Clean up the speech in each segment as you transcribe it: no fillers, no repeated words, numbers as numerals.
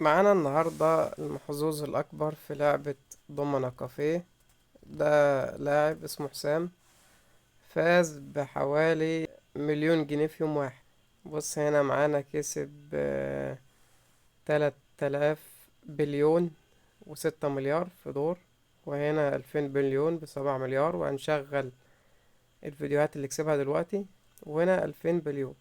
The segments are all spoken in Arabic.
معانا النهاردة المحظوظ الأكبر في لعبة دومنا كافيه. ده لاعب اسمه حسام، فاز بحوالي 1,000,000 جنيه في يوم واحد. بص هنا معانا كسب 3,000,000,000,000 و6 مليار في دور، وهنا 2,000,000,000 ب7 مليار، وهنشغل الفيديوهات اللي كسبها دلوقتي. وهنا 2,000,000,000.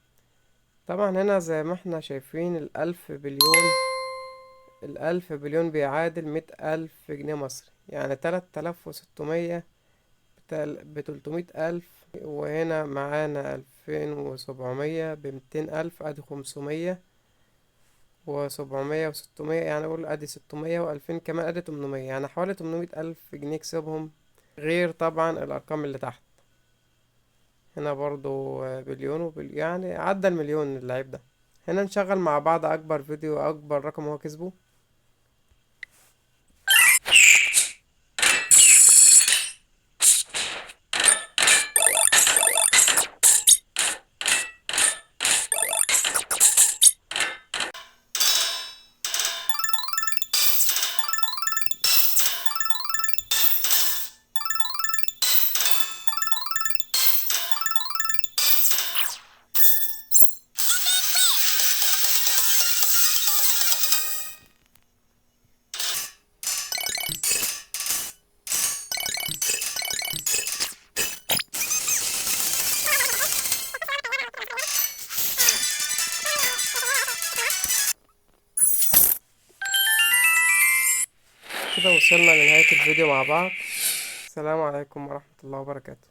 طبعا هنا زي ما احنا شايفين ال1,000,000,000 بيعادل 100,000 جنيه مصري، يعني 3,600 ب300,000. وهنا معانا 2,700 ب200,000، ادي 500 و700 و600، يعني اقول ادي 600 و2000 كمان، ادي 800، يعني حوالي 800,000 جنيه كسبهم، غير طبعا الارقام اللي تحت. هنا برضو بليون يعني عدى المليون اللعيب ده. هنا نشغل مع بعض اكبر فيديو، اكبر رقم هو كسبه. كده وصلنا لنهاية الفيديو مع بعض. السلام عليكم ورحمة الله وبركاته.